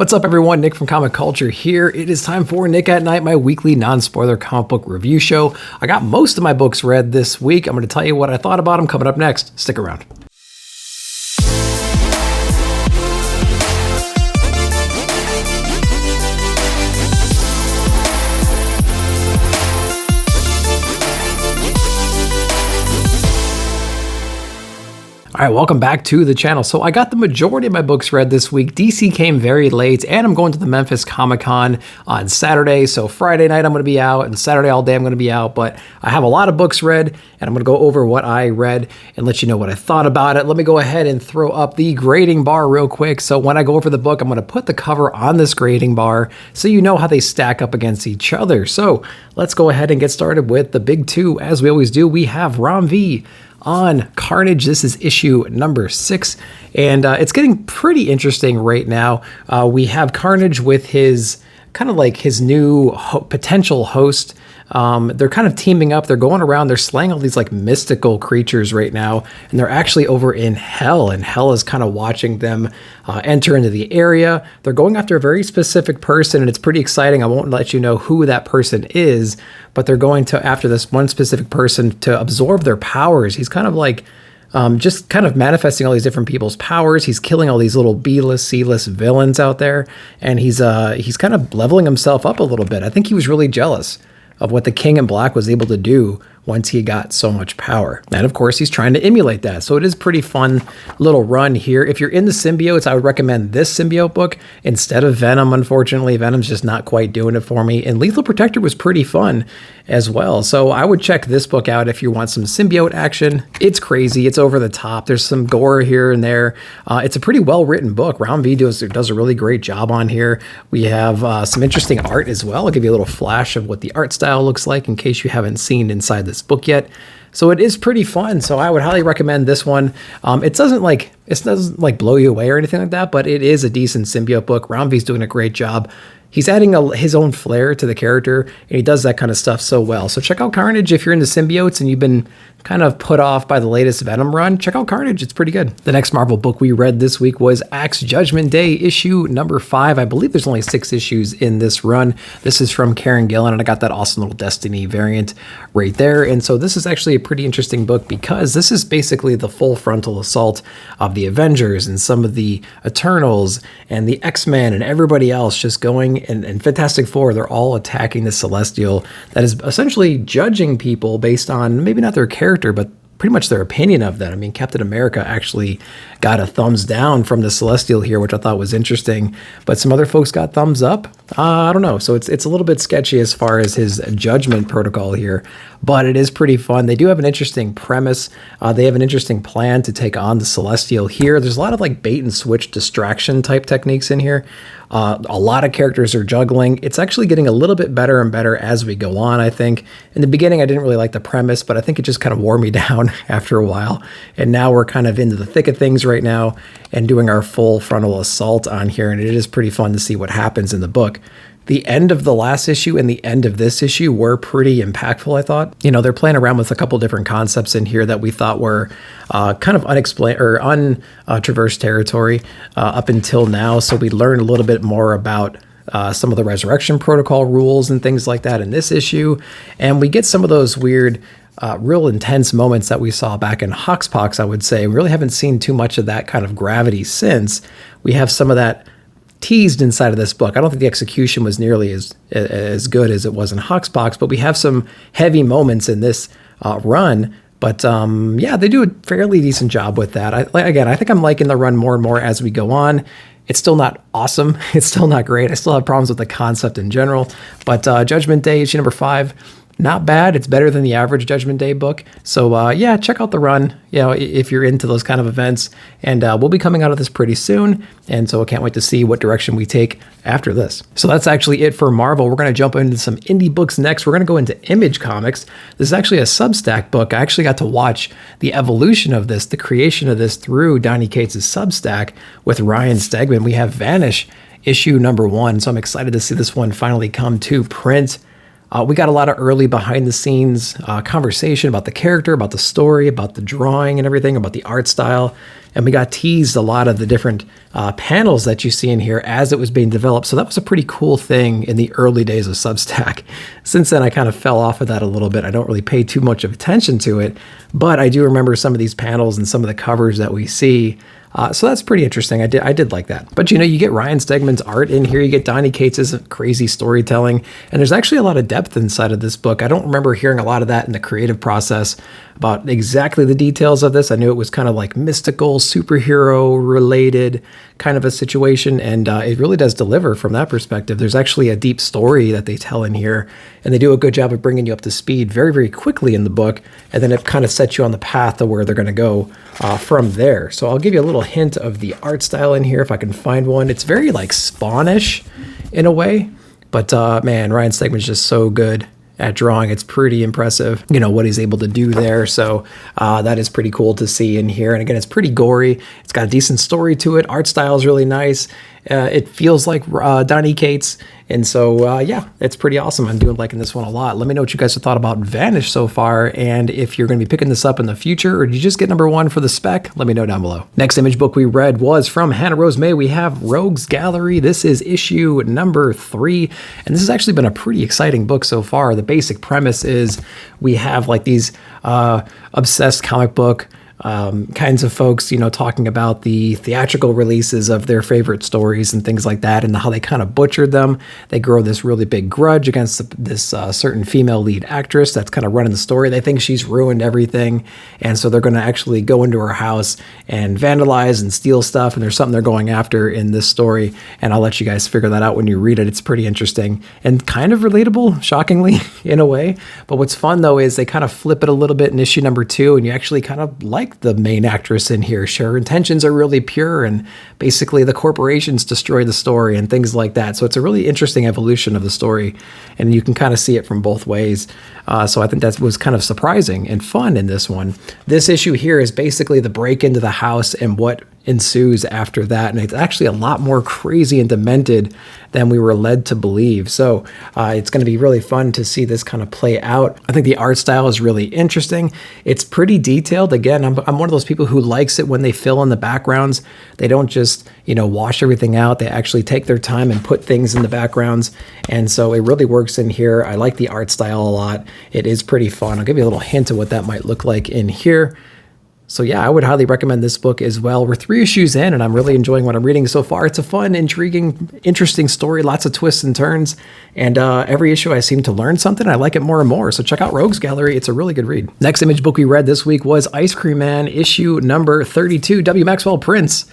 What's up, everyone? Nick from Comic Culture here. It is time for Nick at Night, my weekly non-spoiler comic book review show. I got most of my books read this week. I'm going to tell you what I thought about them coming up next. Stick around. All right, welcome back to the channel. So I got the majority of my books read this week. DC came very late, and I'm going to the Memphis Comic-Con on Saturday. So Friday night I'm going to be out, and Saturday all day I'm going to be out. But I have a lot of books read, and I'm going to go over what I read and let you know what I thought about it. Let me go ahead and throw up the grading bar real quick. So when I go over the book, I'm going to put the cover on this grading bar so you know how they stack up against each other. So let's go ahead and get started with the big two. As we always do, we have Ram V on Carnage. This is issue number 6, and it's getting pretty interesting right now. We have Carnage with his kind of like his new potential host. They're kind of teaming up. They're going around. They're slaying all these like mystical creatures right now, and they're actually over in Hell, and Hell is kind of watching them enter into the area. They're going after a very specific person, and it's pretty exciting. I won't let you know who that person is, but they're going to after this one specific person to absorb their powers. He's kind of like just kind of manifesting all these different people's powers. He's killing all these little B-list, C-list villains out there, and he's kind of leveling himself up a little bit. I think he was really jealous of what the King in Black was able to do once he got so much power. And of course, he's trying to emulate that. So it is pretty fun little run here. If you're into symbiotes, I would recommend this symbiote book instead of Venom. Unfortunately, Venom's just not quite doing it for me. And Lethal Protector was pretty fun as well. So I would check this book out if you want some symbiote action. It's crazy. It's over the top. There's some gore here and there. It's a pretty well-written book. Ram V does a really great job on here. We have some interesting art as well. I'll give you a little flash of what the art style looks like in case you haven't seen inside this book yet. So it is pretty fun. So I would highly recommend this one. It doesn't blow you away or anything like that, but it is a decent symbiote book. Ram V's doing a great job. He's adding his own flair to the character, and he does that kind of stuff so well. So check out Carnage if you're into symbiotes and you've been kind of put off by the latest Venom run. Check out Carnage. It's pretty good. The next Marvel book we read this week was Axe Judgment Day, issue number 5. I believe there's only 6 issues in this run. This is from Karen Gillan, and I got that awesome little Destiny variant right there. And so this is actually a pretty interesting book because this is basically the full frontal assault of the Avengers and some of the Eternals and the X-Men and everybody else just going, and Fantastic Four. They're all attacking the Celestial that is essentially judging people based on maybe not their character, but pretty much their opinion of that. I mean, Captain America actually got a thumbs down from the Celestial here, which I thought was interesting, but some other folks got thumbs up. I don't know. So it's a little bit sketchy as far as his judgment protocol here, but it is pretty fun. They do have an interesting premise. They have an interesting plan to take on the Celestial here. There's a lot of like bait and switch distraction type techniques in here. A lot of characters are juggling. It's actually getting a little bit better and better as we go on, I think. In the beginning, I didn't really like the premise, but I think it just kind of wore me down after a while. And now we're kind of into the thick of things right now and doing our full frontal assault on here. And it is pretty fun to see what happens in the book. The end of the last issue and the end of this issue were pretty impactful, I thought. You know, they're playing around with a couple different concepts in here that we thought were kind of unexplained or untraversed territory up until now. So we learned a little bit more about some of the Resurrection Protocol rules and things like that in this issue. And we get some of those weird, real intense moments that we saw back in Hoxpox, I would say. We really haven't seen too much of that kind of gravity since. We have some of that teased inside of this book. I don't think the execution was nearly as good as it was in Hoxpox, but we have some heavy moments in this run. But yeah, they do a fairly decent job with that. I think I'm liking the run more and more as we go on. It's still not awesome. It's still not great. I still have problems with the concept in general. But Judgment Day, issue number 5, not bad. It's better than the average Judgment Day book. So yeah, check out the run, you know, if you're into those kind of events. And we'll be coming out of this pretty soon. And so I can't wait to see what direction we take after this. So that's actually it for Marvel. We're going to jump into some indie books next. We're going to go into Image Comics. This is actually a Substack book. I actually got to watch the evolution of this, the creation of this through Donny Cates' Substack with Ryan Stegman. We have Vanish issue number 1. So I'm excited to see this one finally come to print. We got a lot of early behind the scenes conversation about the character, about the story, about the drawing and everything, about the art style. And we got teased a lot of the different panels that you see in here as it was being developed. So that was a pretty cool thing in the early days of Substack. Since then, I kind of fell off of that a little bit. I don't really pay too much of attention to it, but I do remember some of these panels and some of the covers that we see. So that's pretty interesting. I did like that. But you get Ryan Stegman's art in here. You get Donny Cates's crazy storytelling. And there's actually a lot of depth inside of this book. I don't remember hearing a lot of that in the creative process about exactly the details of this. I knew it was kind of like mystical, superhero related kind of a situation. And it really does deliver from that perspective. There's actually a deep story that they tell in here. And they do a good job of bringing you up to speed very, very quickly in the book. And then it kind of sets you on the path of where they're going to go from there. So I'll give you a little hint of the art style in here if I can find one. It's very like Spawnish in a way, but man, Ryan Stegman's just so good at drawing. It's pretty impressive, what he's able to do there. So that is pretty cool to see in here. And again, it's pretty gory. It's got a decent story to it. Art style is really nice. It feels like Donny Cates. And so, yeah, it's pretty awesome. I'm liking this one a lot. Let me know what you guys have thought about Vanish so far. And if you're going to be picking this up in the future, or did you just get number 1 for the spec? Let me know down below. Next image book we read was from Hannah Rose May. We have Rogues Gallery. This is issue number 3. And this has actually been a pretty exciting book so far. The basic premise is we have like these obsessed comic book kinds of folks, talking about the theatrical releases of their favorite stories and things like that, and how they kind of butchered them. They grow this really big grudge against this certain female lead actress that's kind of running the story. They think she's ruined everything, and so they're going to actually go into her house and vandalize and steal stuff, and there's something they're going after in this story, and I'll let you guys figure that out when you read it. It's pretty interesting and kind of relatable, shockingly, in a way. But what's fun, though, is they kind of flip it a little bit in issue number 2, and you actually kind of like the main actress in here. Her intentions are really pure, and basically the corporations destroy the story and things like that. So it's a really interesting evolution of the story, and you can kind of see it from both ways. So I think that was kind of surprising and fun in this one. This issue here is basically the break into the house and what ensues after that, and it's actually a lot more crazy and demented than we were led to believe. So it's going to be really fun to see this kind of play out. I think the art style is really interesting. It's pretty detailed. Again, I'm one of those people who likes it when they fill in the backgrounds. They don't just wash everything out. They actually take their time and put things in the backgrounds, and so it really works in here. I like the art style a lot. It is pretty fun. I'll give you a little hint of what that might look like in here. So yeah, I would highly recommend this book as well. We're 3 issues in, and I'm really enjoying what I'm reading so far. It's a fun, intriguing, interesting story, lots of twists and turns, and every issue I seem to learn something. I like it more and more, so check out Rogues Gallery. It's a really good read. Next image book we read this week was Ice Cream Man, issue number 32, W. Maxwell Prince.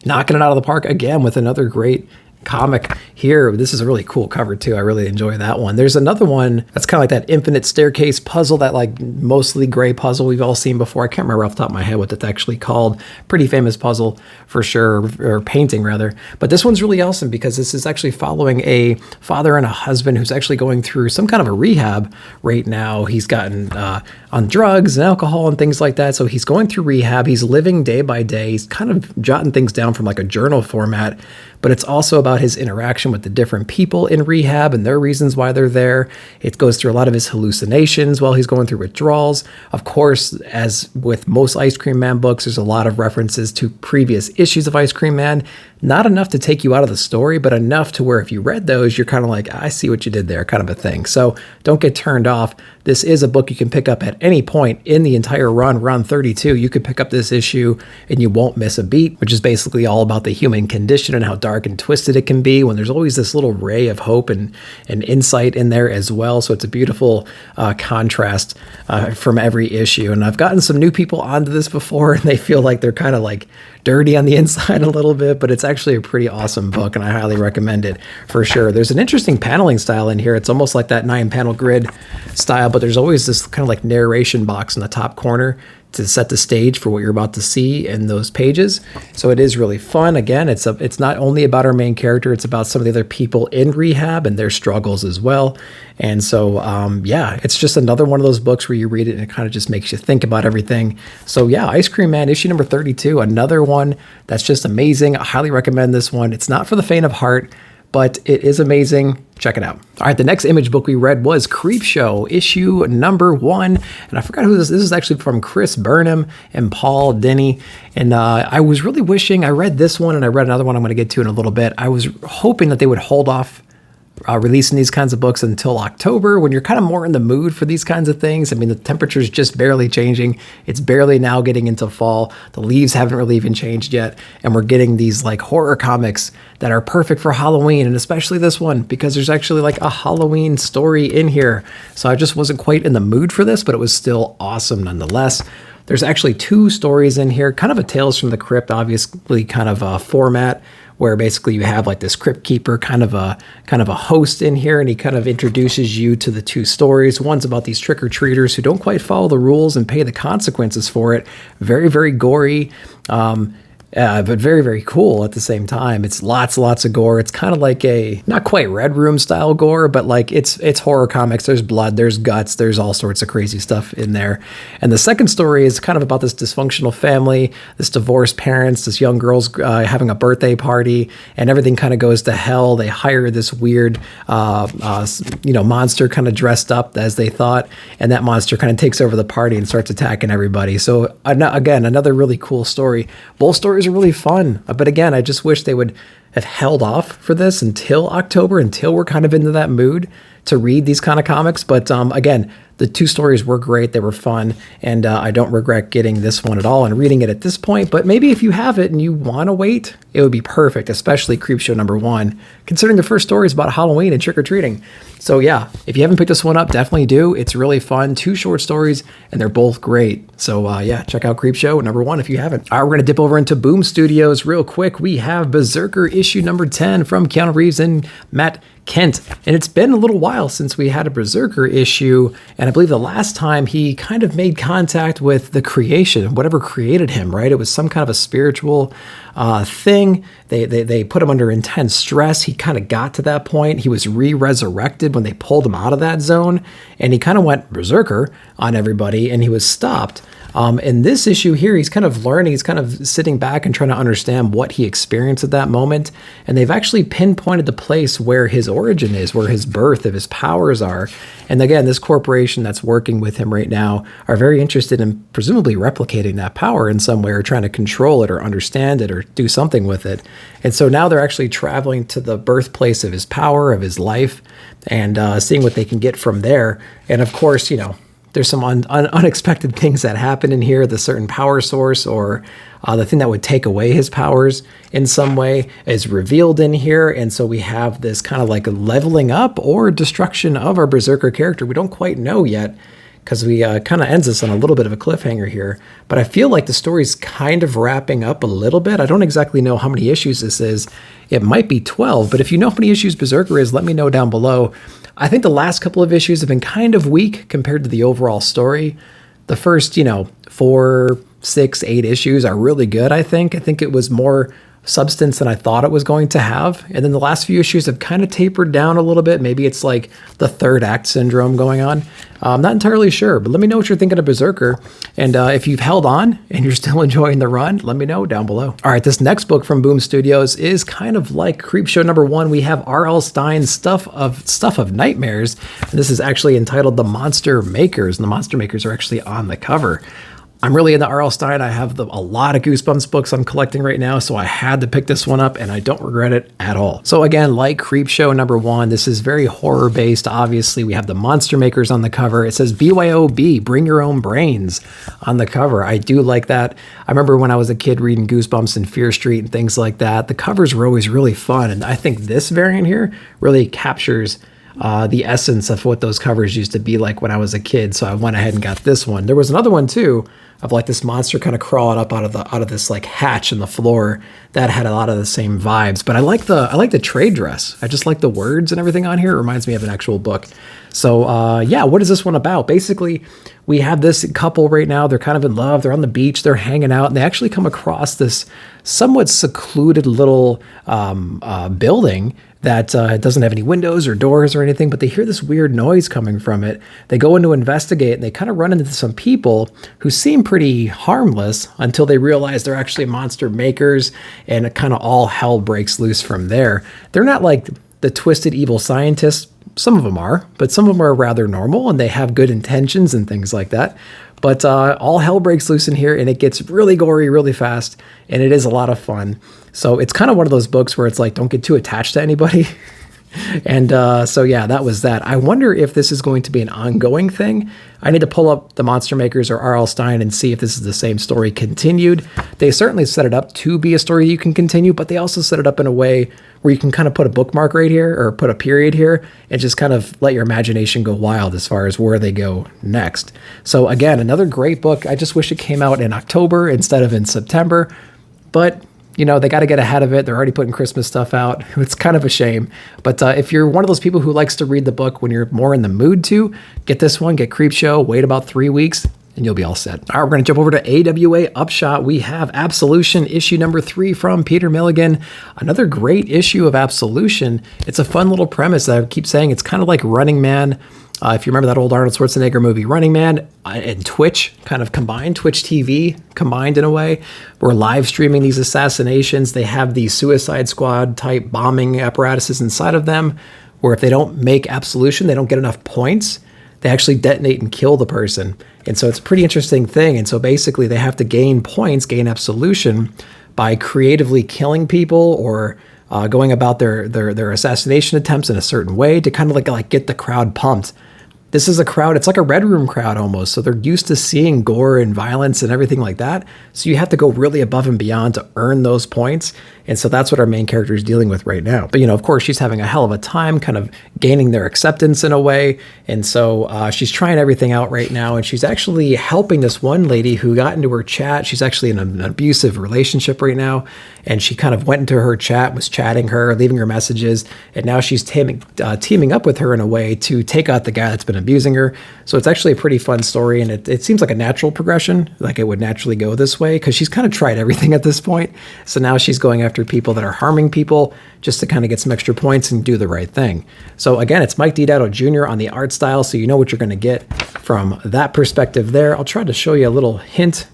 Knocking it out of the park again with another great comic here. This is a really cool cover too. I really enjoy that one. There's another one that's kind of like that infinite staircase puzzle, that like mostly gray puzzle we've all seen before. I can't remember off the top of my head what it's actually called. Pretty famous puzzle for sure, or painting rather. But this one's really awesome because this is actually following a father and a husband who's actually going through some kind of a rehab right now. He's gotten on drugs and alcohol and things like that. So he's going through rehab. He's living day by day. He's kind of jotting things down from like a journal format, but it's also about his interaction with the different people in rehab and their reasons why they're there. It goes through a lot of his hallucinations while he's going through withdrawals. Of course, as with most Ice Cream Man books, there's a lot of references to previous issues of Ice Cream Man. Not enough to take you out of the story, but enough to where if you read those, you're kind of like, I see what you did there, kind of a thing. So don't get turned off. This is a book you can pick up at any point in the entire run 32. You could pick up this issue and you won't miss a beat, which is basically all about the human condition and how dark and twisted it can be when there's always this little ray of hope and insight in there as well. So it's a beautiful contrast from every issue. And I've gotten some new people onto this before, and they feel like they're kind of like dirty on the inside a little bit, but it's actually a pretty awesome book, and I highly recommend it for sure. There's an interesting paneling style in here. It's almost like that 9-panel grid style, but there's always this kind of like narration box in the top corner to set the stage for what you're about to see in those pages. So it is really fun. Again, it's not only about our main character, it's about some of the other people in rehab and their struggles as well. And so, yeah, it's just another one of those books where you read it and it kind of just makes you think about everything. So yeah, Ice Cream Man, issue number 32, another one that's just amazing. I highly recommend this one. It's not for the faint of heart, but it is amazing. Check it out. All right, the next Image book we read was Creepshow, issue number 1. And I forgot who this is actually from Chris Burnham and Paul Denny. And I was really wishing, I read this one and I read another one I'm going to get to in a little bit. I was hoping that they would hold off releasing these kinds of books until October, when you're kind of more in the mood for these kinds of things. I mean, the temperature's just barely changing. It's barely now getting into fall. The leaves haven't really even changed yet. And we're getting these like horror comics that are perfect for Halloween, and especially this one, because there's actually like a Halloween story in here. So I just wasn't quite in the mood for this, but it was still awesome nonetheless. There's actually 2 stories in here, kind of a Tales from the Crypt, obviously kind of a format, where basically you have like this crypt keeper, kind of a host in here, and he kind of introduces you to the 2 stories. One's about these trick-or-treaters who don't quite follow the rules and pay the consequences for it. Very, very gory. But very, very cool at the same time. It's lots of gore. It's kind of like a, not quite Red Room style gore, but like it's horror comics. There's blood, there's guts, there's all sorts of crazy stuff in there. And the second story is kind of about this dysfunctional family, this divorced parents, this young girl's having a birthday party, and everything kind of goes to hell. They hire this weird, monster kind of dressed up as they thought, and that monster kind of takes over the party and starts attacking everybody. So again, another really cool story. Both stories are really fun, but again, I just wish they would have held off for this until October, until we're kind of into that mood to read these kind of comics. But again, the 2 stories were great. They were fun, and I don't regret getting this one at all and reading it at this point. But maybe if you have it and you want to wait, it would be perfect, especially Creepshow number 1, considering the first story is about Halloween and trick-or-treating. So yeah, if you haven't picked this one up, definitely do. It's really fun. 2 short stories, and they're both great. So yeah, check out Creepshow number 1 if you haven't. All right, we're going to dip over into Boom Studios real quick. We have Berserker issue number 10 from Keanu Reeves and Matt Kent. And it's been a little while since we had a Berserker issue, and I believe the last time he kind of made contact with the creation, whatever created him, right? It was some kind of a spiritual thing. They put him under intense stress. He kind of got to that point. He was re-resurrected when they pulled him out of that zone, and he kind of went berserker on everybody, and he was stopped. In this issue here, he's kind of learning, he's kind of sitting back and trying to understand what he experienced at that moment. And they've actually pinpointed the place where his origin is, where his birth of his powers are. And again, this corporation that's working with him right now are very interested in presumably replicating that power in some way, or trying to control it or understand it or do something with it. And so now they're actually traveling to the birthplace of his power, of his life, and seeing what they can get from there. And of course, there's some unexpected things that happen in here. The certain power source, or the thing that would take away his powers in some way, is revealed in here. And so we have this kind of like a leveling up or destruction of our Berserker character. We don't quite know yet, because we kind of ends us on a little bit of a cliffhanger here. But I feel like the story's kind of wrapping up a little bit. I don't exactly know how many issues this is. It might be 12, but if you know how many issues Berserker is, let me know down below. I think the last couple of issues have been kind of weak compared to the overall story. The first, 4, 6, 8 issues are really good, I think. I think it was more substance than I thought it was going to have. And then the last few issues have kind of tapered down a little bit. Maybe it's like the third act syndrome going on. I'm not entirely sure, but let me know what you're thinking of Berserker. And if you've held on and you're still enjoying the run, let me know down below. All right, this next book from Boom Studios is kind of like Creepshow number 1. We have R.L. Stein's Stuff of Nightmares. And this is actually entitled The Monster Makers. And the Monster Makers are actually on the cover. I'm really into R.L. Stein. I have a lot of Goosebumps books I'm collecting right now, so I had to pick this one up, and I don't regret it at all. So again, like Creepshow number 1, this is very horror-based. Obviously, we have the Monster Makers on the cover. It says BYOB, bring your own brains on the cover. I do like that. I remember when I was a kid reading Goosebumps and Fear Street and things like that. The covers were always really fun, and I think this variant here really captures the essence of what those covers used to be like when I was a kid. So I went ahead and got this one. There was another one too, of like this monster kind of crawling up out of this like hatch in the floor that had a lot of the same vibes. But I like the trade dress. I just like the words and everything on here. It reminds me of an actual book. So yeah, what is this one about? Basically, we have this couple right now. They're kind of in love. They're on the beach. They're hanging out, and they actually come across this somewhat secluded little building that doesn't have any windows or doors or anything, but they hear this weird noise coming from it. They go in to investigate, and they kind of run into some people who seem pretty harmless until they realize they're actually monster makers, and it kind of all hell breaks loose from there. They're not like the twisted evil scientists. Some of them are, but some of them are rather normal, and they have good intentions and things like that. But all hell breaks loose in here, and it gets really gory really fast, and it is a lot of fun. So it's kind of one of those books where it's like, don't get too attached to anybody. And so yeah, that was that. I wonder if this is going to be an ongoing thing. I need to pull up the Monster Makers or R.L. Stein and see if this is the same story continued. They certainly set it up to be a story you can continue, but they also set it up in a way where you can kind of put a bookmark right here or put a period here and just kind of let your imagination go wild as far as where they go next. So again, another great book. I just wish it came out in October instead of in September, but you know, they got to get ahead of it. They're already putting Christmas stuff out. It's kind of a shame. But if you're one of those people who likes to read the book when you're more in the mood to, get this one, get Creepshow, wait about 3 weeks, and you'll be all set. All right, we're going to jump over to AWA Upshot. We have Absolution, issue number 3 from Peter Milligan. Another great issue of Absolution. It's a fun little premise. I keep saying it's kind of like Running Man. If you remember that old Arnold Schwarzenegger movie, Running Man, and Twitch kind of combined, Twitch TV combined in a way. We're live streaming these assassinations. They have these Suicide Squad type bombing apparatuses inside of them, where if they don't make Absolution, they don't get enough points. They actually detonate and kill the person. And so it's a pretty interesting thing. And so basically they have to gain points, gain Absolution by creatively killing people or going about their assassination attempts in a certain way to kind of like get the crowd pumped. This is a crowd, it's like a Red Room crowd almost. So they're used to seeing gore and violence and everything like that. So you have to go really above and beyond to earn those points. And so that's what our main character is dealing with right now. But, you know, of course, she's having a hell of a time kind of gaining their acceptance in a way. And so she's trying everything out right now. And she's actually helping this one lady who got into her chat. She's actually in an abusive relationship right now. And she kind of went into her chat, was chatting her, leaving her messages. And now she's teaming up with her in a way to take out the guy that's been abusing her. So it's actually a pretty fun story. And it seems like a natural progression, like it would naturally go this way, because she's kind of tried everything at this point. So now she's going after people that are harming people just to kind of get some extra points and do the right thing. So again, it's Mike Diodato Jr. on the art style, so you know what you're going to get from that perspective there. I'll try to show you a little hint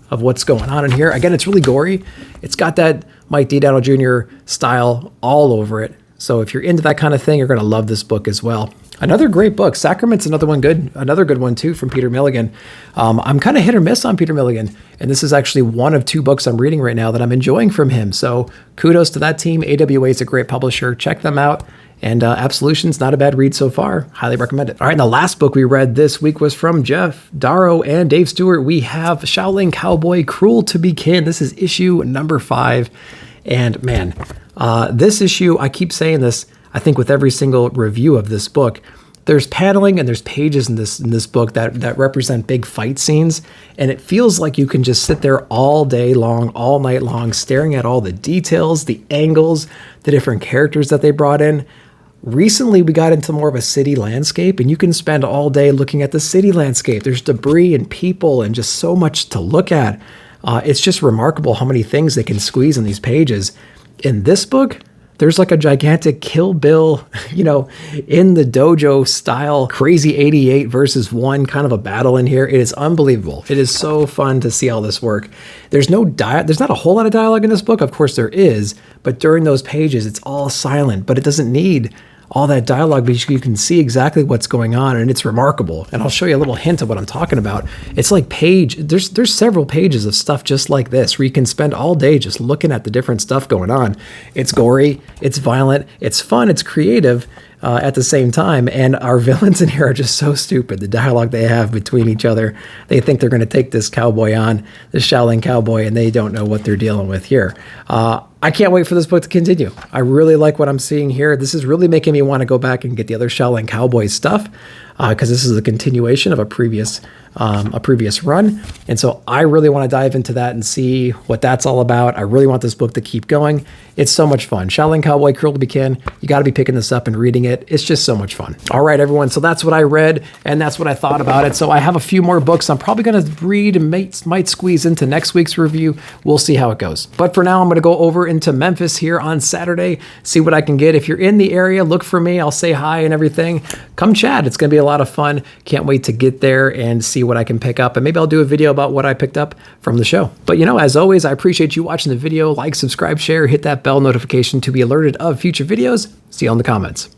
of what's going on in here. Again, it's really gory. It's got that Mike Diodato Jr. style all over it. So if you're into that kind of thing, you're going to love this book as well. Another great book. Sacrament's another good one too from Peter Milligan. I'm kind of hit or miss on Peter Milligan, and this is actually one of 2 books I'm reading right now that I'm enjoying from him. So kudos to that team. AWA is a great publisher. Check them out. And Absolution's not a bad read so far. Highly recommend it. All right, and the last book we read this week was from Jeff Darrow and Dave Stewart. We have Shaolin Cowboy, Cruel to Be Kin. This is issue number 5. And man, this issue, I keep saying this, I think with every single review of this book, there's paneling and there's pages in this book that represent big fight scenes. And it feels like you can just sit there all day long, all night long, staring at all the details, the angles, the different characters that they brought in. Recently, we got into more of a city landscape, and you can spend all day looking at the city landscape. There's debris and people and just so much to look at. It's just remarkable how many things they can squeeze in these pages. In this book, there's like a gigantic Kill Bill, you know, in the dojo style, crazy 88 versus 1 kind of a battle in here. It is unbelievable. It is so fun to see all this work. There's not a whole lot of dialogue in this book. Of course there is, but during those pages, it's all silent, but it doesn't need all that dialogue because you can see exactly what's going on, and it's remarkable. And I'll show you a little hint of what I'm talking about. It's like there's several pages of stuff just like this where you can spend all day just looking at the different stuff going on. It's gory, it's violent, it's fun, it's creative at the same time. And our villains in here are just so stupid. The dialogue they have between each other, they think they're going to take this cowboy on, this Shaolin cowboy, and they don't know what they're dealing with here. I can't wait for this book to continue. I really like what I'm seeing here. This is really making me want to go back and get the other Shaolin Cowboy stuff. because this is a continuation of a previous run. And so I really want to dive into that and see what that's all about. I really want this book to keep going. It's so much fun. Shaolin Cowboy, Cruel to Be Kin. You got to be picking this up and reading it. It's just so much fun. All right, everyone. So that's what I read, and that's what I thought about it. So I have a few more books I'm probably going to read and might squeeze into next week's review. We'll see how it goes. But for now, I'm going to go over into Memphis here on Saturday, see what I can get. If you're in the area, look for me. I'll say hi and everything. Come chat. It's going to be a lot of fun. Can't wait to get there and see what I can pick up. And maybe I'll do a video about what I picked up from the show. But as always, I appreciate you watching the video. Like, subscribe, share, hit that bell notification to be alerted of future videos. See you on the comments.